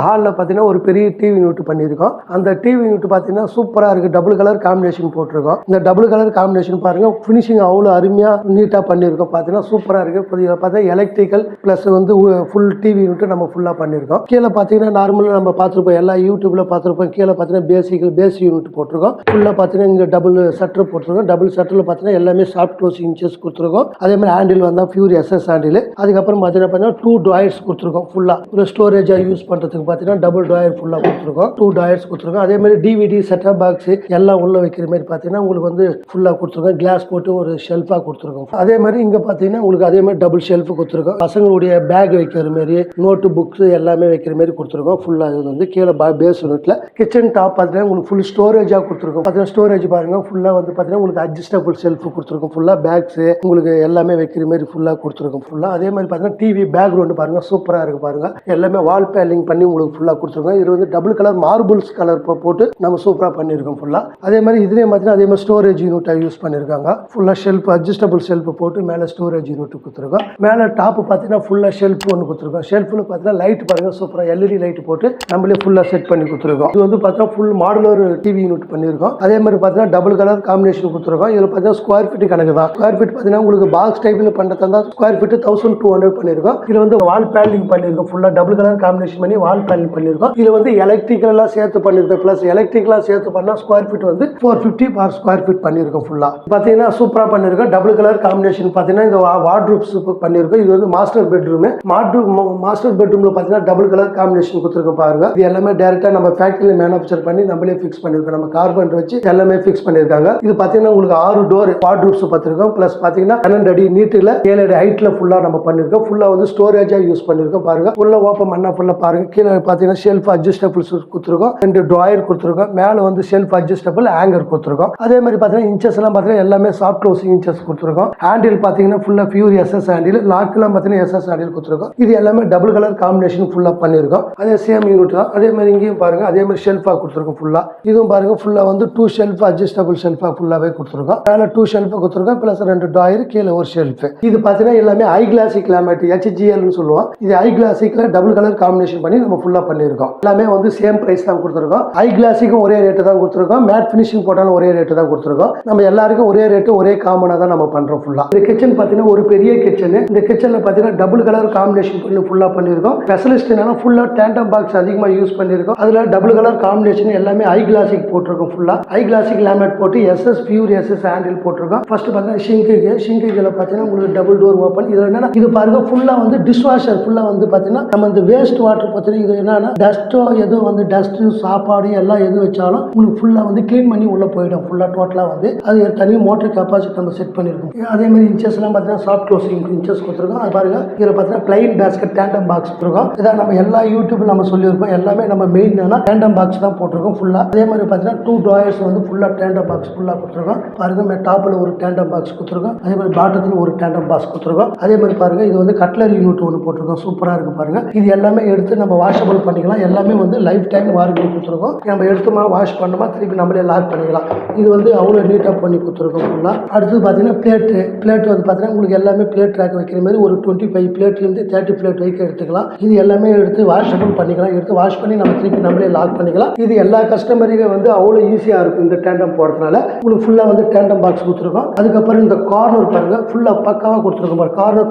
ஹாலில் பார்த்தீங்கன்னா ஒரு பெரிய டிவி யூனிட் பண்ணியிருக்கோம். அந்த டிவி யூனிட் பார்த்தீங்கன்னா சூப்பராக இருக்குது. டபுள் கலர் காம்பினேஷன் போட்டிருக்கோம். இந்த டபுள் கலர் காம்பினேஷன் பாருங்கள், ஃபினிஷிங் அவ்வளோ அருமையாக நீட்டாக பண்ணியிருக்கோம். பார்த்தீங்கன்னா சூப்பராக இருக்குது. இப்போ பார்த்தா எலக்ட்ரிக்கல் ப்ளஸ் வந்து ஃபுல் டிவி யூனிட் நம்ம ஃபுல்லாக பண்ணியிருக்கோம். கீழே பார்த்தீங்கன்னா நார்மலாக நம்ம பார்த்துருப்போம், எல்லா யூடியூப்பில் பார்த்துருப்போம். கீழே பார்த்தீங்கன்னா பேசிக் யூனிட் போட்டிருக்கோம். ஃபுல்லாக பார்த்தீங்கன்னா இங்கே டபுள் ஷட்டர் போட்டிருக்கோம். டபுள் ஷட்டரில் பார்த்தீங்கன்னா எல்லாமே சாஃப்ட் க்ளோசிங் இன்ச்சஸ் கொடுத்துருக்கோம். அதே மாதிரி ஹேண்டில் வந்தால் ஃபியூர் SS ஹேண்டில். அதுக்கப்புறம் பார்த்தீங்கன்னா 2 ட்ராயர்ஸ் கொடுத்துருக்கோம். ஃபுல்லாக ஒரு ஸ்டோரேஜாக யூஸ் பண்ணுறதுக்கு பார்த்தீங்கன்னா டபுள் ட்ராயர் ஃபுல்லாக கொடுத்துருக்கோம். 2 ட்ராயர்ஸ் கொடுத்துருக்கோம். அதே மாதிரி DVD செட்டப் பாக்ஸ் எல்லாம் உள்ள வைக்கிற மாதிரி பார்த்தீங்கன்னா உங்களுக்கு வந்து ஃபுல்லாக கொடுத்துருக்கோம். கிளாஸ் போட்டு ஒரு ஷெல்ஃபாக கொடுத்துருக்கோம். அதே மாதிரி இங்கே பார்த்தீங்கன்னா உங்களுக்கு அதே மாதிரி டபுள் ஷெல்ஃப் கொடுத்துருக்கோம். பசங்களுடைய பேக் வைக்கிற மாதிரி, நோட்டு புக்ஸ் எல்லாமே வைக்கிற மாதிரி கொடுத்துருக்கோம். ஃபுல்லாக இது வந்து கீழே பேஸ் யூனிட்ல கிச்சன் டாப் பார்த்தீங்கன்னா உங்களுக்கு ஃபுல் ஸ்டோரேஜாக கொடுத்துருக்கோம். பார்த்தீங்கன்னா ஸ்டோரேஜ் பாருங்க, ஃபுல்லாக வந்து பார்த்தீங்கன்னா உங்களுக்கு அட்ஜஸ்டபிள் ஷெல்ஃப் கொடுத்துருக்கோம். ஃபுல்லாக பேக்ஸ் உங்களுக்கு எல்லாமே வைக்கிற மாதிரி ஃபுல்லாக கொடுத்துருக்கோம். ஃபுல்லாக அதே மாதிரி பார்த்தீங்கன்னா டிவி பேக்ரவுண்டு பாருங்க, சூப்பராக இருக்கு பாருங்க. எல்லாமே வால் பேலிங் பண்ணி உங்களுக்கு ஃபுல்லாக கொடுத்துருக்கோம். இது வந்து டபுள் கலர் மார்பிள்ஸ் கலர் போட்டு நம்ம சூப்பராக பண்ணியிருக்கோம். ஃபுல்லாக அதே மாதிரி இதுலேயே பார்த்தீங்கன்னா அதே மாதிரி ஸ்டோரேஜ் யூனிட்டாக யூஸ் பண்ணியிருக்காங்க. ஃபுல்லாக ஷெல்ஃப் அட்ஜஸ்டபிள் ஷெல்ஃப் போட்டு மேலே ஸ்டோரேஜ் யூனிட் கொடுத்துருக்கோம். மேலே டாப் பார்த்தீங்கன்னா ஃபுல்லாக ஷெல்ஃப் ஒன்று கொடுத்துருக்கோம். ஷெல்ஃபில் பார்த்தீங்கன்னா லைட் பாருங்க, சூப்பராக LED லைட் போட்டு நம்மளே ஃபுல்லாக செட் பண்ணி கொடுத்துருக்கோம். இது வந்து பார்த்தீங்கன்னா ஃபுல் மாடுலர் டிவி யூனிட் பண்ணியிருக்கோம். அதே மாதிரி பார்த்தீங்கன்னா டபுள் கலர் காம்பினேஷன் கொடுத்துருக்கோம். இதில் பார்த்தீங்கன்னா ஸ்கொயர் ஃபீட் கணக்கு தான். ஸ்கொயர் ஃபீட் பார்த்தீங்கன்னா உங்களுக்கு பாக்ஸ் டைப்பில் பண்ணுறதா ஸ்கொயர் ஃபீட் 1200 பண்ணியிருக்கோம். இதில் வந்து வால் பேனலிங் பண்ணியிருக்கோம். ஃபுல்லாக டபுள் கலர் காம்பினேஷன் பண்ணி வால் பேனலிங் பண்ணியிருக்கோம். இதில் வந்து எலக்ட்ரிக்கலாக சேர்த்து பண்ணியிருக்கோம். ப்ளஸ் எலக்ட்ரிக்கலாக சேர்த்து பண்ணால் ஸ்கொயர் ஃபீட் வந்து 450 பர் ஸ்கொயர் ஃபீட் பண்ணியிருக்கோம். ஃபுல்லாக பார்த்தீங்கன்னா சூப்பராக பண்ணியிருக்கோம். டபுள் கலர் காம்பினேஷன் பார்த்தீங்கன்னா இந்த வார்ட்ரூப்ஸ் பண்ணியிருக்கோம். இது வந்து மாஸ்டர் பெட்ரூம். மாஸ்டர் பெட்ரூமில் பார்த்தீங்கன்னா டபுள் கலர் காம்பினேஷன் கொடுத்துருக்கோம் பாருங்க. இது எல்லாமே டேரெக்டாக நம்ம ஃபேக்டரியில் மேனுஃபேக்சர் பண்ணி நம்மளே ஃபிக்ஸ் பண்ணியிருக்கோம். நம்ம கார்பெண்டர் வச்சு எல்லாமே ஃபிக்ஸ் பண்ணியிருக்காங்க. இது பார்த்தீங்கன்னா உங்களுக்கு 6 டோர் வார்ட்ரூப்ஸ் பார்த்துருக்கோம். ப்ளஸ் பார்த்தீங்கன்னா 12 அடி நீட்டில் 7 அடி ஹைட்டில் ஃபுல்லாக நம்ம பண்ணியிருக்கோம். ஃபுல்லாக வந்து ஸ்டோரேஜாக யூஸ் பண்ணியிருக்கோம் பாருங்க. ஃபுல்லாக ஓப்பன் பண்ணா ஃபுல்லாக பாருங்க. கீழே பார்த்தீங்கன்னா ஷெல்ஃப் அட்ஜஸ்டபிள்ஸ் கொடுத்துருக்கோம். 2 ட்ராயர் கொடுத்துருக்கோம். மேலே வந்து ஷெல்ஃப் அட்ஜஸ்டபிள் ஹேங்கர் கொடுத்துருக்கோம். அதே மாதிரி பார்த்தீங்கன்னா இன்ச்சஸ் எல்லாம் பார்த்தீங்கன்னா எல்லாமே சாஃப்ட் க்ளோசிங் இன்ச்சஸ் கொடுத்துருக்கோம். ஹேண்டில் பார்த்தீங்கன்னா ஃபுல்லாக பியூர் SS ஹேண்டில். லாக்கெல்லாம் பார்த்தீங்கன்னா SS ஹேண்டில் கொடுத்துருக்கோம். இது எல்லாமே டபுள் கலர் காம்பினேஷன் ஃபுல்லாக பண்ணியிருக்கோம். அதே சேம் யூனிட் தான். அதே மாதிரி இங்கேயும் பாருங்க, அதே மாதிரி ஷெல்ஃபாக கொடுத்துருக்கோம். ஃபுல்லாக இதுவும் பாருங்க, ஃபுல்லாக வந்து 2 ஷெல்ஃப் அட்ஜஸ்டபிள் ஷெல்ஃபாக ஃபுல்லாகவே கொடுத்துருக்கோம். மேலே 2 ஷெல்ஃபை கொடுத்துருக்கோம். ப்ளஸ் 2 ட்ராயர், கீழே ஒரு ஷெல்ஃப். இது பார்த்தீங்கன்னா எல்லாமே ஐ கிளாசிக் லேமேட் HGLன்னு சொல்லுவோம். இது ஐ கிளாசிக்ல டபுள் கலர் காம்பினேஷன் பண்ணி நம்ம ஃபுல்லாக பண்ணியிருக்கோம். எல்லாமே வந்து சேம் பிரைஸ் தான் கொடுத்துருக்கோம். ஐ கிளாசிக்கும் ஒரே ரேட்டு தான் கொடுத்துருக்கோம். மேட் ஃபினிஷிங் போட்டாலும் ஒரே ரேட்டு தான் கொடுத்துருக்கோம். நம்ம எல்லாருக்கும் ஒரே ரேட்டு, ஒரே காமனாக தான் நம்ம பண்றோம். ஃபுல்லாக இந்த கிச்சன் பார்த்தீங்கன்னா ஒரு பெரிய கிச்சன். இந்த கிச்சன்ல பார்த்தீங்கன்னா டபுள் கலர் காம்பினேஷன் பண்ணி ஃபுல்லாக பண்ணியிருக்கோம். ஸ்பெஷலிஸ்ட் என்னன்னா ஃபுல்லாக டேண்டம் பாக்ஸ் அதிகமாக யூஸ் பண்ணியிருக்கோம். அதில் டபுள் கலர் காம்பினேஷன் எல்லாமே ஐ கிளாசிக் போட்டிருக்கோம். ஃபுல்லாக ஐ கிளாசிக் லேமேட் போட்டு SS பியூர் SS ஹேண்டில் போட்டிருக்கோம். ஃபர்ஸ்ட் பார்த்தீங்கன்னா ஷிங்க்குல பார்த்தீங்கன்னா உங்களுக்கு டபுள் டோர் ஓப்பன். இதில் என்னன்னா இது பாருங்க, ஃபுல்லாக வந்து டிஷ் வாஷர். ஃபுல்லாக வந்து பார்த்தீங்கன்னா நம்ம இந்த வேஸ்ட் வாட்டர் பார்த்தீங்கன்னா இது என்னன்னா டஸ்ட்டோ எதுவும் வந்து டஸ்ட்டு சாப்பாடு எல்லாம் எது வச்சாலும் உங்களுக்கு ஃபுல்லாக வந்து க்ளீன் பண்ணி உள்ள போயிடும். ஃபுல்லாக டோட்டலாக வந்து அது தனி மோட்டர் கெப்பாசிட்டி நம்ம செட் பண்ணியிருக்கோம். அதே மாதிரி இன்ச்சஸ் எல்லாம் பார்த்தீங்கன்னா சாஃப்ட் க்ளோசிங் இன்ச்சஸ் கொடுத்துருக்கோம். அது பாருங்க, இதில் பார்த்தீங்கன்னா பிளைன் பேஸ்கெட் டேண்டம் பாக்ஸ் கொடுத்துருக்கோம். இதான் நம்ம எல்லா யூடியூப்ல நம்ம சொல்லியிருக்கோம். எல்லாமே நம்ம மெயின் டேண்டம் பாக்ஸ் தான் போட்டிருக்கோம். ஃபுல்லாக அதே மாதிரி பார்த்தீங்கன்னா 2 ட்ராயர்ஸ் வந்து ஃபுல்லாக டேண்டம் பாக்ஸ் ஃபுல்லாக கொடுத்துருக்கோம். பாருங்க, டாப்பில் ஒரு டேண்டம் பாக்ஸ் கொடுத்துருக்கோம். அதே மாதிரி பாட்டத்தில் ஒரு டேண்டம் பாக்ஸ் கொடுத்துருக்கோம். அதே மாதிரி பாருங்க, இது வந்து கட்லரி யூனிட் ஒன்று போட்டிருக்கோம். சூப்பராக இருக்கு பாருங்க. இது எல்லாமே எடுத்து நம்ம வாஷபிள் பண்ணிக்கலாம். எல்லாமே வந்து லைஃப் டைம் வாரண்டி கொடுத்துருக்கோம். நம்ம எடுத்துமா வாஷ் பண்ணோமா திருப்பி நம்மளே லாக் பண்ணிக்கலாம். இது வந்து அவ்வளோ நீட்டாக பண்ணி கொடுத்துருக்கோம். ஃபுல்லாக அடுத்து பார்த்தீங்கன்னா பிளேட் வந்து பார்த்தீங்கன்னா உங்களுக்கு எல்லாமே பிளேட் ரேக் வைக்கிற மாதிரி ஒரு 25 பிளேட்லேருந்து 30 பிளேட் வைக்க எடுத்துக்கலாம். இது எல்லாமே எடுத்து வாஷபிள் பண்ணிக்கலாம். எடுத்து வாஷ் பண்ணி நம்ம திருப்பி நம்மளே லாக் பண்ணிக்கலாம். இது எல்லா கஸ்டமருக்கு வந்து அவ்வளோ ஈஸியாக இருக்கும். இந்த டேண்டம் போடுறதுனால உங்களுக்கு ஃபுல்லாக வந்து டேண்டம் பாக்ஸ் கொடுத்துருக்கோம். அதுக்கப்புறம் இந்த கார்னர் பாருங்க, ஃபுல்லாக பக்காவாக கொடுத்துருக்கோம். கார்னர்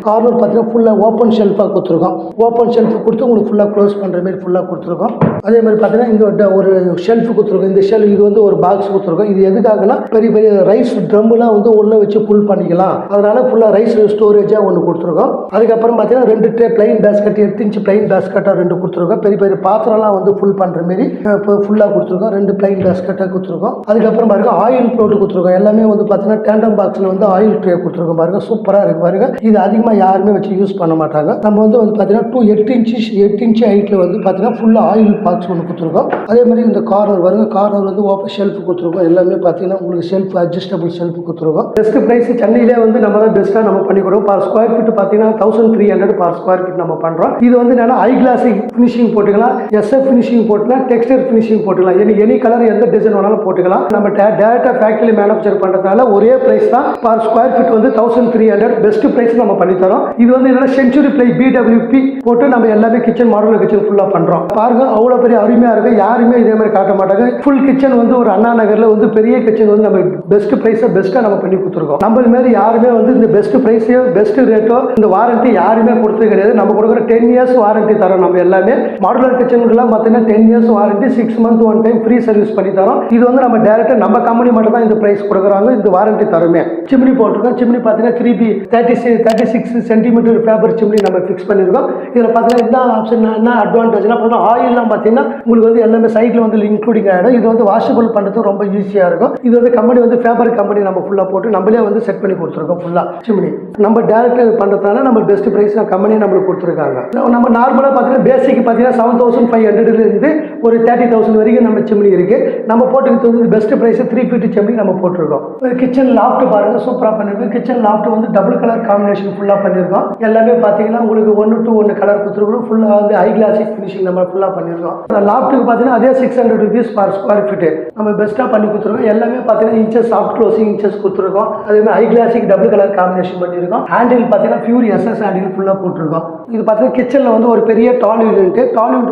கார்னர் பார்த்தீங்கன்னா ஃபுல்லாக ஓப்பன் ஷெல்ஃபாக கொடுத்துருக்கோம். ஓப்பன் ஷெல்ஃப் கொடுத்து உங்களுக்கு ஃபுல்லாக க்ளோஸ் பண்ணுற மாதிரி ஃபுல்லாக கொடுத்துருக்கோம். அதே மாதிரி பார்த்தீங்கன்னா இங்கே ஒரு ஷெல்ஃப் கொடுத்துருக்கோம். இந்த ஷெல்ஃப் இது வந்து ஒரு பாக்ஸ் கொடுத்துருக்கோம். இது எதுக்காகனா பெரிய பெரிய ரைஸ் ட்ரம்லாம் வந்து உள்ள வச்சு ஃபுல் பண்ணிக்கலாம். அதனால ஃபுல்லாக ரைஸ் ஸ்டோரேஜாக ஒன்று கொடுத்துருக்கோம். அதுக்கப்புறம் பார்த்தீங்கன்னா 2 tray plain basket 8 inch plain பேஸ்கெட்டாக 2 கொடுத்துருக்கோம். பெரிய பெரிய பாத்திரம்லாம் வந்து ஃபுல் பண்ணுற மாதிரி ஃபுல்லாக கொடுத்துருக்கோம். 2 பிளைன் பேஸ்கெட்டாக கொடுத்துருக்கோம். அதுக்கப்புறம் பாருங்க, ஆயில் போட்டு கொடுத்துருக்கோம். எல்லாமே வந்து பார்த்தீங்கன்னா டேண்டம் பாக்ஸில் வந்து ஆயில் ட்ரே கொடுத்துருக்கோம். பாருங்க, சூப்பராக இருக்கு பாருங்க. இது அதிகமாக யாருமே வச்சு யூஸ் பண்ண மாட்டாங்க. நம்ம வந்து பார்த்தீங்கன்னா 8 இன்ச் ஹைட்டில் வந்து பார்த்தீங்கன்னா ஃபுல்லாக ஆயில் பாக்ஸ் ஒன்று கொடுத்துருக்கோம். அதே மாதிரி இந்த கார்னர் வருங்க, கார்னர் வந்து ஓப்பன் ஷெல்ஃப் கொடுத்துருக்கோம். எல்லாமே பார்த்தீங்கன்னா உங்களுக்கு ஷெல்ஃப் அட்ஜஸ்டபிள் ஷெல்ஃப் கொடுத்துருக்கோம். பெஸ்ட் ப்ரைஸ் சென்னையிலே வந்து நம்ம தான் பெஸ்ட்டாக நம்ம பண்ணி கொடுப்போம். பர் ஸ்கொயர் ஃபீட் பார்த்தீங்கன்னா 1300 பர் ஸ்கொயர் ஃபீட் நம்ம பண்ணுறோம். இது வந்து என்னன்னா ஐ கிளாசிக் ஃபினிஷிங் போட்டுக்கலாம், SF ஃபினிஷிங் போட்டுக்கலாம், டெக்ஸ்டர் ஃபினிஷிங் போட்டுக்கலாம். எனி கலர் எந்த டிசைன் வேணாலும் போட்டுக்கலாம். நம்ம டேரக்டாக ஃபேக்டரி மேனுஃபேக்சர் பண்ணுறதுனால ஒரே ப்ரைஸ் தான். பர் ஸ்கொயர் ஃபீட் வந்து 1300 பெஸ்ட் ப்ரைஸ் நம்ம பண்ணி தரோம். இது வந்து என்னன்னா செஞ்சுரி பிளை BWP போட்டு நம்ம எல்லாமே கிச்சன் மாடல் மாடுலர் கிச்சன் ஃபுல்லாக பண்ணுறோம். பாருங்க அவ்வளோ பெரிய அருமையாக இருக்குது. யாருமே இதே மாதிரி காட்ட மாட்டாங்க. ஃபுல் கிச்சன் வந்து ஒரு அண்ணா நகரில் வந்து பெரிய கிச்சன் வந்து நம்ம பெஸ்ட் ப்ரைஸை பெஸ்ட்டாக நம்ம பண்ணி கொடுத்துருக்கோம். நம்ம மாரி யாருமே வந்து இந்த பெஸ்ட் ப்ரைஸையோ பெஸ்ட் ரேட்டோ இந்த வாரண்டி யாருமே கொடுத்தது கிடையாது. நம்ம கொடுக்குற 10 இயர்ஸ் வாரண்டி தரோம். நம்ம எல்லாமே மாடுலர் கிச்சனுக்குலாம் பார்த்தீங்கன்னா 10 years warranty, 6 month one time free service பண்ணி தரோம். இது வந்து நம்ம டேரெக்டாக நம்ம கம்பெனி மட்டும் தான் இந்த ப்ரைஸ் கொடுக்குறாங்க. இந்த வாரண்டி தருமே. சிம்னி போட்டிருக்கோம். சிம்னி பார்த்தீங்கன்னா 3B 36 சென்டிமீட்டர் ஃபேபர் சிம்னி நம்ம ஃபிக்ஸ் பண்ணியிருக்கோம். இதில் பார்த்தீங்கன்னா என்ன ஆப்ஷன் என்ன அட்வான்டேஜ்னா ஆயில்லாம் பார்த்தீங்கன்னா உங்களுக்கு வந்து எல்லாமே சைடில் வந்து இன்க்ளூடிங் ஆகிடும். இது வந்து வாஷபிள் பண்ணுறது ரொம்ப ஈஸியாக இருக்கும். இது வந்து கம்பெனி வந்து ஃபேபர் கம்பெனி நம்ம ஃபுல்லாக போட்டு நம்மளே வந்து செட் பண்ணி கொடுத்துருக்கோம். ஃபுல்லாக சிம்னி நம்ம டேரக்டாக பண்ணுறதுனால நம்ம பெஸ்ட் ப்ரைஸ் கம்பெனி நம்மளுக்கு கொடுத்துருக்காங்க. நம்ம நார்மலாக பார்த்தீங்கன்னா பேசிக் பார்த்தீங்கன்னா 7500 ஒரு 30,000 வரைக்கும் நம்ம சிம்னி இருக்குது. நம்ம போட்டுக்கிறது வந்து பெஸ்ட் ப்ரைஸ் 350 சிம்னி நம்ம போட்டிருக்கோம். கிச்சன் லாஃப்ட் பாருங்கள் சூப்பராக பண்ணியிருக்கோம். கிச்சன் லாஃப்ட் வந்து டபுள் கலர் காம்பினேஷன் ஃபுல்லாக பண்ணியிருக்கோம். எல்லாமே பார்த்தீங்கன்னா உங்களுக்கு 1 to 1 கலர் கொடுத்துருக்கோம். ஃபுல்லாக வந்து ஹை கிளாசிக் ஃபினிஷிங் நம்ம ஃபுல்லாக பண்ணியிருக்கோம். லாஃப்ட்டுக்கு பார்த்தீங்கன்னா அதே 600 rupees per square feet நம்ம பெஸ்ட்டாக பண்ணி கொடுத்துருக்கோம். எல்லாமே பார்த்தீங்கன்னா இன்ச்சஸ் சாஃப்ட் க்ளோசிங் இன்ச்சஸ் கொடுத்துருக்கோம். அதே மாதிரி high classic double colour combination பண்ணியிருக்கோம். ஹேண்டில் பார்த்தீங்கன்னா பியூர் SS ஹேண்டில் ஃபுல்லாக போட்டிருக்கோம். இது பார்த்தீங்கன்னா கிச்சனில் வந்து ஒரு பெரிய டால் யூனிட்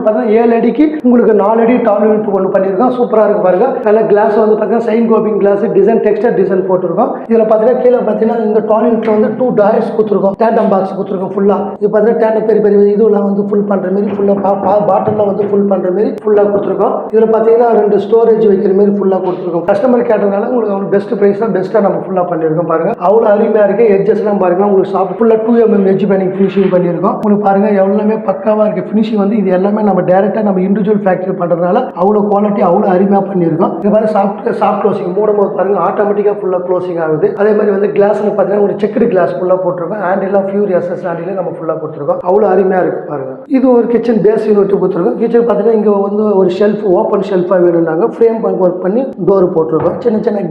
பார்த்தீங்கன்னா 7 அடிக்கு உங்களுக்கு 4 அடி டால் யூனிட் ஒன்று பண்ணியிருக்கோம். சூப்பராக இருக்கு பாருங்க. நல்ல கிளாஸ் வந்து பார்த்தீங்கன்னா சைன் கோபிங் கிளாஸ் டிசைன் டெக்ஸ்டர் டிசைன் போட்டிருக்கோம். இதில் பார்த்தீங்கன்னா கீழே பார்த்தீங்கன்னா இந்த டால் யூனிட்ல வந்து 2 டாய்ஸ் கொடுத்துருக்கோம். டேண்டம் பாக்ஸ் கொடுத்துருக்கோம் ஃபுல்லாக. இது பார்த்தீங்கன்னா டேண்டம் பெரிய பெரிய இதுலாம் வந்து ஃபுல் பண்ணுற மாதிரி ஃபுல்லாக பாட்டிலில் வந்து ஃபுல் பண்ணுற மாதிரி ஃபுல்லாக கொடுத்துருக்கோம். இதில் பார்த்தீங்கன்னா 2 ஸ்டோரேஜ் வைக்கிற மாதிரி ஃபுல்லாக கொடுத்துருக்கோம். கஸ்டமர் கேட்டதுனால உங்களுக்கு அவங்க பெஸ்ட் ப்ரைஸ் தான் பெஸ்ட்டாக நம்ம ஃபுல்லாக பண்ணியிருக்கோம். பாருங்க அவ்வளோ அருமையாக இருக்குது. எட்ஜஸ்லாம் பாருங்க உங்களுக்கு சாஃப்ட் ஃபுல்லாக 2mm எட்ஜ் பேனிங் ஃபினிஷிங் பண்ணியிருக்கோம். உங்களுக்கு பாருங்க எல்லாமே பக்காவாக இருக்குது. ஃபினிஷிங் வந்து இது எல்லாமே நம்ம டேரெக்டாக நம்ம இண்டிவிஜுவல் ஃபேக்டரி பண்ணுறதுனால அவ்வளோ குவாலிட்டி அவ்வளோ அருமையாக பண்ணியிருக்கோம். இது மாதிரி சாஃப்ட் க்ளோசிங் மூடும்போது பாருங்க ஆட்டோமேட்டிக்காக ஃபுல்லாக க்ளோசிங் ஆகுது. அதே மாதிரி வந்து கிளாஸில் பார்த்தீங்கன்னா ஒரு செக்குடு கிளாஸ் ஃபுல்லாக போட்டிருக்கோம். ஹேண்டிலாம் பியூர் SS ஹேண்டில் நம்ம ஃபுல்லாக கொடுத்துருக்கோம். அவ்வளோ அருமையாக இருக்குது பாருங்க. இது ஒரு கிச்சன் பேஸ் யூனிட் கொடுத்துருக்கோம். கிச்சன் பார்த்தீங்கன்னா இங்கே வந்து ஒரு ஷெல்ஃப் ஓப்பன் ஷெல்ஃபாக வேணும்னாங்க ஃப்ரேம் ஒர்க் பண்ணி டோர் போட்டிருக்கோம். சின்ன சின்ன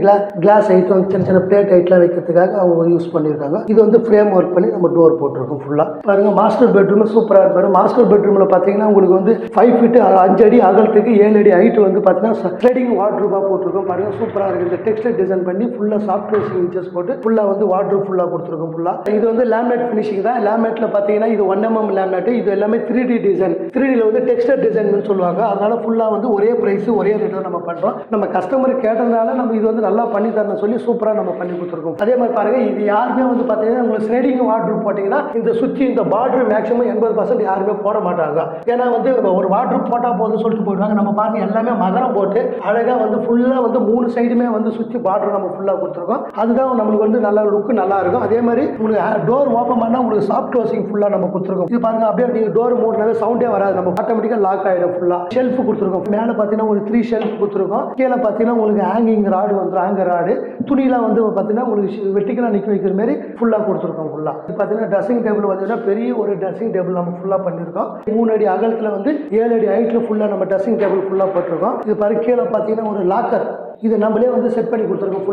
கிளாஸ் ஐட்டம் சின்ன சின்ன பிளேட் ஐட்லாம் வைக்கிறதுக்காக அவங்க யூஸ் பண்ணியிருக்காங்க. இது வந்து ஃப்ரேம் ஒர்க் பண்ணி நம்ம டோர் போட்டிருக்கோம் ஃபுல்லாக. பாருங்க மாஸ்டர் பெட்ரூம் சூப்பராக இருப்பாரு. மாஸ்டர் பெட்ரூமில் பார்த்தீங்கன்னா உங்களுக்கு வந்து 5 feet 5 அடி அகலத்துக்கு 7 அடி ஹைட் வந்து பார்த்தீங்கன்னா ஸ்லைடிங் வார்ட்ரூபாக போட்டிருக்கோம். பாருங்க சூப்பராக இருக்குது. இந்த டெக்ஸ்டைல் டிசைன் பண்ணி ஃபுல்லாக சாஃப்ட் க்ளோசிங் இன்ச்சஸ் போட்டு ஃபுல்லாக வந்து வார்ட்ரூப் ஃபுல்லாக கொடுத்துருக்கோம். ஃபுல்லாக இது வந்து லேமினேட் ஃபினிஷிங் தான். லேமினேட்டில் பார்த்தீங்கன்னா இது 1mm லேமினேட். இது எல்லாமே 3D டிசைன். 3Dயில் வந்து டெக்ஸ்டைல் டிசைன் சொல்லுவாங்க. அதனால ஃபுல்லாக வந்து ஒரே ப்ரைஸ் ஒரே ரேட் நம்ம பண்ணுறோம். நம்ம கஸ்டமர் கேட்டதுனால நம்ம இது வந்து நல்லா பண்ணி தரணும் சொல்லி சூப்பராக நம்ம பண்ணி கொடுத்துருக்கோம். அதே மாதிரி பாருங்க இது யாருமே வந்து பார்த்தீங்கன்னா உங்களுக்கு ஸ்லைடிங் வார்ட்ரூப் போட்டிங்கன்னா இந்த சுற்றி இந்த பார்டர் மேக்ஸிமம் 80% யாருமே போட மாட்டாங்க. ஏன்னா வந்து ஒரு வார்ட்ரூப் போட்டால் போதும் சொல்லிட்டு போயிடுவாங்க. நம்ம பாருங்க எல்லாமே மகரம் போட்டு அழகாக வந்து ஃபுல்லாக வந்து 3 சைடுமே வந்து சுற்றி பார்டர் நம்ம ஃபுல்லாக கொடுத்துருக்கோம். அதுதான் நம்மளுக்கு வந்து நல்ல லுக்கு நல்லா இருக்கும். அதே மாதிரி உங்களுக்கு டோர் ஓப்பன் பண்ணால் உங்களுக்கு சாஃப்ட் க்ளோசிங் ஃபுல்லாக நம்ம கொடுத்துருக்கோம். இது பாருங்க அப்படியே நீங்கள் டோர் மூடினாவே சவுண்டே வராது. நம்ம ஆட்டோமேட்டிக்காக லாக் ஆகிடும். ஃபுல்லாக ஷெல்ஃப் கொடுத்துருக்கோம். மேலே பார்த்தீங்கன்னா ஒரு 3 ஷெல்ஃப் கொடுத்துருக்கோம். கீழே பார்த்தீங்கன்னா உங்களுக்கு ஹேங்கிங் ராடு வந்துடும். ஹேங்கர் ராடு துணியெலாம் வந்து பார்த்தீங்கன்னா உங்களுக்கு வெட்டிக்கெல்லாம் நிற்க வைக்கிற மாதிரி ஃபுல்லாக கொடுத்துருக்கோம். ஃபுல்லாக இது பார்த்தீங்கன்னா ட்ரெஸ்ஸிங் டேபிள் பார்த்தீங்கன்னா பெரிய ஒரு ட்ரெஸ்ஸிங் டேபிள் நம்ம ஃபுல்லாக பண்ணியிருக்கோம். 3 அடி அகலத்தில் வந்து 7 அடி ஹைட்டில் ஃபுல்லாக நம்ம ட்ரெஸ்ஸிங் டேபிள் ஃபுல்லாக போட்டிருக்கோம். இது பாருங்க கீழே பார்த்தீங்கன்னா ஒரு லாக்கர் இது நம்மளே வந்து செட் பண்ணி கொடுத்துருக்கோம்.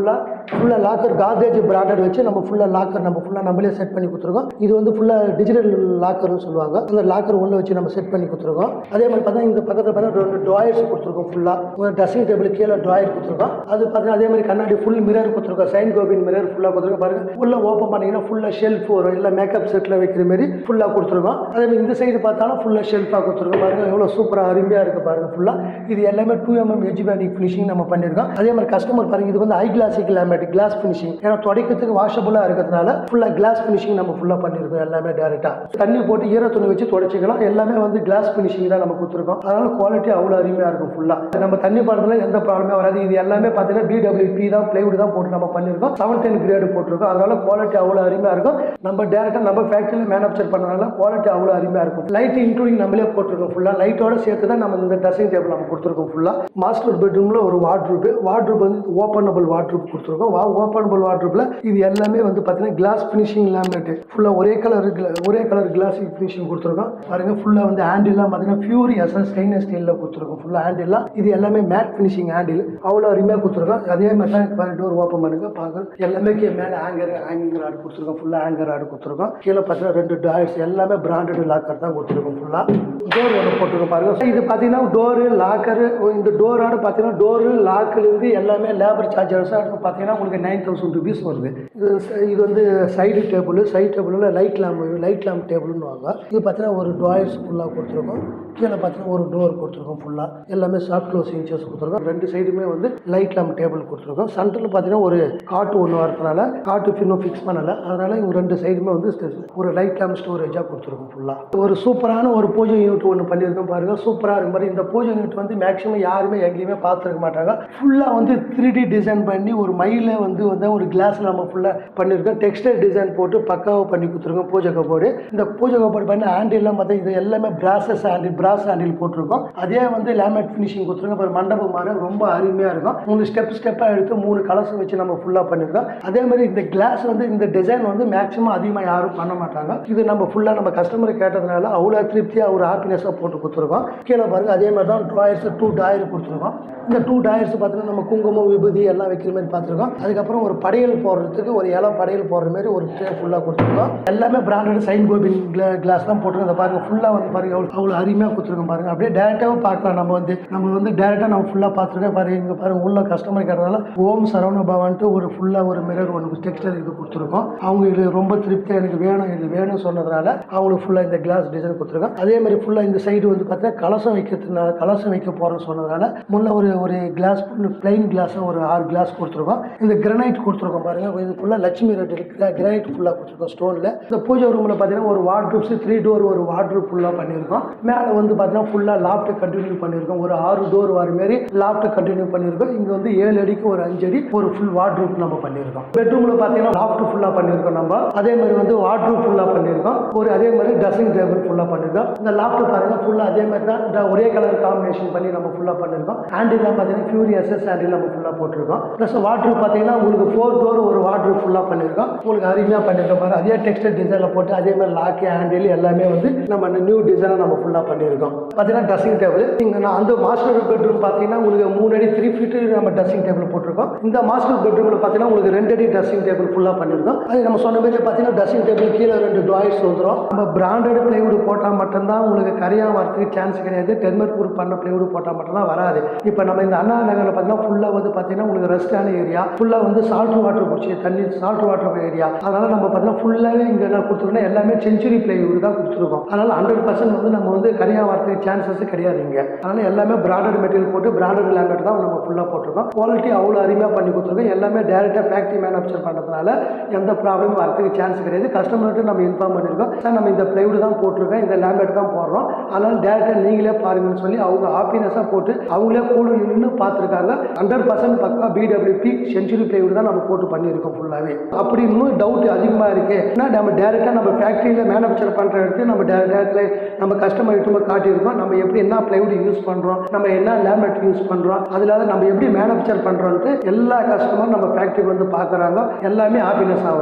ஃபுல்லாக லாக்கர் கார்பேஜ் பிராண்டட் வச்சு நம்ம ஃபுல்லாக லாக்கர் நம்ம ஃபுல்லாக நம்மளே செட் பண்ணி கொடுத்துருக்கோம். இது வந்து ஃபுல்லாக டிஜிட்டல் லாக்கர்னு சொல்லுவாங்க. அந்த லாக்கர் உள்ள வச்சு நம்ம செட் பண்ணி கொடுத்துருக்கோம். அதே மாதிரி பார்த்தீங்கன்னா இந்த பக்கத்தில் பார்த்தீங்கன்னா 2 ட்ராயர்ஸ் கொடுத்துருக்கோம். ஃபுல்லாக ட்ரெஸ்ஸிங் டேபிள் கீழே ட்ராயர் கொடுத்துருக்கோம். அது பார்த்தீங்கன்னா அதே மாதிரி கண்ணாடி ஃபுல் மிரர் கொடுத்துருக்கோம். சைன் கோபின் மிரர் ஃபுல்லாக கொடுத்துருக்கோம். பாருங்க ஃபுல்லாக ஓப்பன் பண்ணிங்கன்னா ஃபுல்லாக ஷெல்ஃப் வரும். இல்லை மேக்கப் செட்டில் வைக்கிற மாதிரி ஃபுல்லாக கொடுத்துருக்கோம். அதே மாதிரி இந்த சைடு பார்த்தாலும் ஃபுல்லாக ஷெல்ஃபாக கொடுத்துருக்கோம். பாருங்க எவ்வளோ சூப்பராக அருமையாக இருக்குது பாருங்க. ஃபுல்லாக இது எல்லாமே 2mm எட்ஜ் பேனிங் ஃபினிஷிங் நம்ம பண்ணியிருக்கோம். அதே மாதிரி கஸ்டமர் பாருங்க இது வந்து high classic laminate glass finishing. ஏன்னா துடைக்கிறதுக்கு வாஷபிளாக இருக்கிறதுனால ஃபுல்லாக கிளாஸ் ஃபினிஷிங் நம்ம ஃபுல்லாக பண்ணியிருக்கோம். எல்லாமே டேரெக்டாக தண்ணி போட்டு ஈர துணி வச்சு துடைச்சிக்கலாம். எல்லாமே வந்து கிளாஸ் ஃபினிஷிங் தான் நம்ம கொடுத்துருக்கோம். அதனால குவாலிட்டி அவ்வளோ அருமையாக இருக்கும். ஃபுல்லாக நம்ம தண்ணி பாடுறதுல எந்த ப்ராப்ளமே வராது. இது எல்லாமே பார்த்தீங்கன்னா BWP தான் பிளைவுட் தான் போட்டு நம்ம பண்ணியிருக்கோம். 710 கிரேடு போட்டிருக்கோம். அதனால குவாலிட்டி அவ்வளோ அருமையாக இருக்கும். நம்ம டேரெக்டாக நம்ம ஃபேக்டரியில் மேனுஃபேக்சர் பண்ணனால குவாலிட்டி அவ்வளோ அருமையாக இருக்கும். லைட் இன்க்ளூடிங் நம்மளே போட்டிருக்கோம். ஃபுல்லாக லைட்டோட சேர்த்து தான் நம்ம இந்த ட்ரெஸ்ஸிங் டேபிள் நம்ம கொடுத்துருக்கோம். ஃபுல்லாக மாஸ்டர் பெட்ரூமில் ஒரு வார்ட்ரூப் வந்து ஓப்பனபிள் வார்ட்ரூப் கொடுத்துருக்கோம். ஓப்பனபிள் வார்ட்ரூப்ல இது எல்லாமே வந்து பார்த்தீங்கன்னா கிளாஸ் ஃபினிஷிங் லேமினேட் ஃபுல்லாக ஒரே கலர் கிளாஸ் ஃபினிஷிங் கொடுத்துருக்கோம். பாருங்க ஃபுல்லாக வந்து ஹேண்டில்லாம் பார்த்தீங்கன்னா பியூர் SS ஸ்டெயின்லெஸ் ஸ்டீலில் கொடுத்துருக்கோம். ஃபுல்லாக ஹேண்டில்லாம் இது எல்லாமே மேட் ஃபினிஷிங் ஹேண்டில் அவ்வளோ அருமையாக கொடுத்துருக்கோம். அதே மாதிரி தான் டோர் ஓப்பன் பண்ணுங்க பார்க்க எல்லாமே மேலே ஹேங்கிங் ராடு கொடுத்துருக்கோம். ஃபுல்லாக ஹேங்கர் ராடு கொடுத்துருக்கோம். கீழே பார்த்தீங்கன்னா 2 டாய்ஸ் எல்லாமே பிராண்டட் லாக்கர் தான் கொடுத்துருக்கோம். ஃபுல்லாக டோர் ஒன்று போட்டிருக்கோம். பாருங்க இது பார்த்தீங்கன்னா டோரு லாக்கரு இந்த டோரோடு பார்த்தீங்கன்னா டோரு லாக்கு வந்து எல்லாமே லேபர் சார்ஜஸாக பார்த்தீங்கன்னா உங்களுக்கு 9000 rupees வருது. இது வந்து சைடு டேபிளில் லைட் லேம்ப் டேபிள்னு வாங்க. இது பார்த்தீங்கன்னா ஒரு ட்ராயர்ஸ் ஃபுல்லாக கொடுத்துருக்கோம். கீழே பார்த்தீங்கன்னா ஒரு டோர் கொடுத்துருக்கோம். ஃபுல்லாக எல்லாமே சாஃப்ட் க்ளோஸ் இன்ச்சஸ் கொடுத்துருக்கோம். 2 சைடுமே வந்து லைட் லேம்ப் டேபிள் கொடுத்துருக்கோம். சென்டரில் பார்த்தீங்கன்னா ஒரு காட்டு ஒன்று வரதுனால காட்டு இன்னும் ஃபிக்ஸ் பண்ணலை, அதனால இவங்க 2 சைடுமே வந்து ஒரு லைட் லேம்ப் ஸ்டோரேஜாக கொடுத்துருக்கோம். ஃபுல்லாக ஒரு சூப்பரான ஒரு பூஜை யூனிட் ஒன்று பண்ணியிருக்கோம் பாருங்க. சூப்பராக இருக்கும் மாதிரி இந்த பூஜை யூனிட் வந்து மேக்ஸிமம் யாருமே எங்கேயுமே பார்த்துருக்க மாட்டாங்க. ஃபுல்லாக வந்து 3D டிசைன் பண்ணி ஒரு மயில வந்து ஒரு கிளாஸில் நம்ம ஃபுல்லாக பண்ணியிருக்கோம். டெக்ஸ்டைல் டிசைன் போட்டு பக்காவாக பண்ணி கொடுத்துருக்கோம் பூஜை கபோர்டு. இந்த பூஜை கபோர்டு பண்ணி ஹேண்டில்லாம் பார்த்தா இது எல்லாமே பிராஸ் ஹேண்டில் போட்டிருக்கோம். அதே வந்து லேமினேட் ஃபினிஷிங் கொடுத்துருக்கோம். அப்புறம் மண்டபம் மாதிரி ரொம்ப அருமையாக இருக்கும். உங்களுக்கு ஸ்டெப்பாக எடுத்து 3 கலர்ஸ் வச்சு நம்ம ஃபுல்லாக பண்ணியிருக்கோம். அதே மாதிரி இந்த கிளாஸ் வந்து இந்த டிசைன் வந்து மேக்ஸிமம் அதிகமாக யாரும் பண்ண மாட்டாங்க. இது நம்ம ஃபுல்லாக நம்ம கஸ்டமர் கேட்டதுனால அவ்வளோ திருப்தியாக ஒரு ஹாப்பினஸாக போட்டு கொடுத்துருக்கோம். கீழே பாருங்கள் அதே மாதிரி தான் ட்ராயர்ஸ் 2 டாயர் கொடுத்துருக்கோம். இந்த 2 டாயர்ஸ் பார்த்தீங்கன்னா நம்ம குங்குமம் விபூதி எல்லாம் வைக்கிற மாதிரி பார்த்துருக்கோம். அதுக்கப்புறம் ஒரு படையல் போடுறதுக்கு ஒரு இலை படையல் போடுற மாதிரி ஒரு ட்ரே ஃபுல்லாக கொடுத்துருக்கோம். எல்லாமே பிராண்டட் சைன் கோபின் கிளாஸ் தான் போட்டுருக்கோம். அதை பாருங்கள் ஃபுல்லாக வந்து பாருங்கள் அவ்வளோ அருமையாக கொடுத்துருக்கோம் பாருங்கள். அப்படியே டேரெக்டாகவும் பார்க்கலாம். நம்ம வந்து டேரெக்டாக நம்ம ஃபுல்லாக பார்த்துருக்கோம் பாருங்கள். இங்கே பாருங்கள் உள்ள கஸ்டமர் கேட்டதால ஓம் சரவண பவான்ட்டு ஒரு ஃபுல்லாக ஒரு மிரர் ஒன்று டெக்ஸ்டைல் இது கொடுத்துருக்கோம். அவங்க இது ரொம்ப திருப்தியாக எனக்கு வேணும் இது வேணும்னு சொன்னதுனால அவங்களுக்கு ஃபுல்லாக இந்த கிளாஸ் டிசைன் கொடுத்துருக்கோம். அதே மாதிரி ஃபுல்லாக இந்த சைடு வந்து பார்த்தீங்கன்னா கலசம் வைக்க போகிறோன்னு சொன்னதுனால முன்ன ஒரு கிளாஸ் பிளைன் கிளாஸாக ஒரு 6 கிளாஸ் கொடுத்துருக்கோம். இந்த கிரனைட் கொடுத்துருக்கோம் பாருங்கள். இது ஃபுல்லாக லட்சுமி ரெட் கிரனைட் ஃபுல்லாக கொடுத்துருக்கோம் ஸ்டோனில். இந்த பூஜை ரூமில் பார்த்தீங்கன்னா ஒரு வார்ட்ரூப்ஸ் 3 டோர் ஒரு வார்ட்ரூப் ஃபுல்லாக பண்ணியிருக்கோம். மேலே வந்து பார்த்தீங்கன்னா ஃபுல்லாக லாஃப்ட் கண்டினியூ பண்ணியிருக்கோம். ஒரு 6 டோர் வர மாதிரி லாஃப்ட் கண்டினியூ பண்ணியிருக்கோம். இங்கே வந்து 7 அடிக்கு ஒரு 5 அடி ஒரு ஃபுல் வார்ட்ரூப் நம்ம பண்ணியிருக்கோம். பெட்ரூமில் பார்த்தீங்கன்னா லாஃப்ட் ஃபுல்லாக பண்ணியிருக்கோம். நம்ம அதே மாதிரி வந்து வார்ட்ரூப் ஃபுல்லாக பண்ணியிருக்கோம். அதே மாதிரி ட்ரெஸ்ஸிங் டேபிள் ஃபுல்லாக பண்ணியிருக்கோம். இந்த லாஃப்ட் பாருங்கள் ஃபுல்லாக அதே மாதிரி தான் ஒரே கலர் காம்பினேஷன் பண்ணி நம்ம ஃபுல்லாக பண்ணியிருக்கோம். ஹேண்டிலாம் பார்த்தீங்கன்னா ஃபியூரியஸ் ஹேண்டில் நம்ம ஃபுல்லாக போட்டிருக்கோம். ப்ளஸ் வார்ட்ரூப் பார்த்தீங்கன்னா உங்களுக்கு 4 டோர் ஒரு வார்ட்ரூப் ஃபுல்லாக பண்ணியிருக்கோம். உங்களுக்கு அருமையாக பண்ணியிருக்கோம் பாருங்கள். அதே டெக்ஸ்டைல் டிசைனில் போட்டு அதே மாதிரி லாக்கு ஹேண்டில் எல்லாமே வந்து நம்ம நியூ டிசைனை நம்ம ஃபுல்லாக பண்ணியிருக்கோம். பார்த்தீங்கன்னா ட்ரெஸ்ஸிங் டேபிள் நீங்கள் அந்த மாஸ்டர் பெட்ரூம் பார்த்தீங்கன்னா உங்களுக்கு 3 அடி 3 ஃபீட் நம்ம ட்ரெஸ்ஸிங் டேபிள் போட்டிருக்கோம். இந்த மாஸ்டர் பெட்ரூமில் பார்த்தீங்கன்னா உங்களுக்கு 2 அடி ட்ரெஸ்ஸிங் டேபிள் ஃபுல்லாக பண்ணியிருக்கோம். அது நம்ம சொன்ன மாதிரி பார்த்தீங்கன்னா ட்ரெஸ்ஸிங் டேபிள் கீழே 2 ட்ராயர்ஸ் வந்துடும். நம்ம பிராண்டட் பிளைவுட் போட்டால் மட்டும்தான் உங்களுக்கு கரையாக வரதுக்கு சான்ஸ் கிடையாது. டெர்மர்பூர் பண்ண பிளைவுட் போட்டால் மட்டும்தான் வராது. இப்போ நம்ம இந்த அண்ணா நகரில் பார்த்தீங்கன்னா ஃபுல்லாக வந்து பார்த்தீங்கன்னா உங்களுக்கு ரெஸ்டான ஏரியா ஃபுல்லாக வந்து சால்ட் வாட்டர் பிடிச்சி தண்ணி சால்ட் வாட்டர் ஏரியா. அதனால் நம்ம பார்த்தீங்கன்னா ஃபுல்லாகவே இங்கே என்ன கொடுத்துருக்கோம்னா எல்லாமே செஞ்சுரி பிளைவுட் தான் கொடுத்துருக்கோம். அதனால் 100% வந்து நம்ம வந்து கரையாக வரதுக்கு சான்சஸ் கிடையாது இங்கே. அதனால் எல்லாமே பிராண்டட் மெட்டீரியல் போட்டு பிராண்டட் லேமினேட் தான் நம்ம ஃபுல்லாக போட்டிருக்கோம். குவாலிட்டி அவ்வளோ அருமையாக பண்ணி கொடுத்துருக்கோம். எல்லாமே டேரெக்டாக ஃபேக்ட்ரி மேனுஃபேக்சர் பண்ணுறதுனால எந்த ப்ராப்ளமும் வரதுக்கு சான்ஸ் கிடையாது. கஸ்டமர்கிட்ட நம்ம இன்ஃபார்ம் பண்ணியிருக்கோம் சார் நம்ம இந்த பிளைவுட் தான் போட்டிருக்கோம், இந்த லேமினேட் தான் போடுறோம், அதனால் டேரெக்டாக நீங்களே பாருங்கன்னு சொல்லி அவங்க ஹாப்பினஸாக போட்டு அவங்களே கூட நின்று பார்த்துருக்காங்க. 100% பக்கா பிடபிள்யூபி செஞ்சுரி பிளைவுட் தான் நம்ம போட்டு பண்ணியிருக்கோம் ஃபுல்லாகவே. அப்படி இன்னும் டவுட் அதிகமாக இருக்குது ஏன்னா நம்ம டேரெக்டாக நம்ம ஃபேக்ட்ரியில் மேனுஃபேக்சர் பண்ணுற இடத்துல நம்ம டேரெக்டாக நம்ம கஸ்டமர்கிட்ட காட்டியிருக்கோம். நம்ம எப்படி என்ன பிளைவுட் யூஸ் பண்ணுறோம், நம்ம என்ன லேமினேட் யூஸ் பண்ணுறோம், அதில் நம்ம எப்படி மேனுஃபேக்சர் பண்ணுறோன்ட்டு எல்லா கஸ்டமரும் நம்ம ஃபேக்ட்ரி வந்து பார்க்குறாங்க. எல்லாமே ஹாப்பினஸ் ஆகுறாங்க.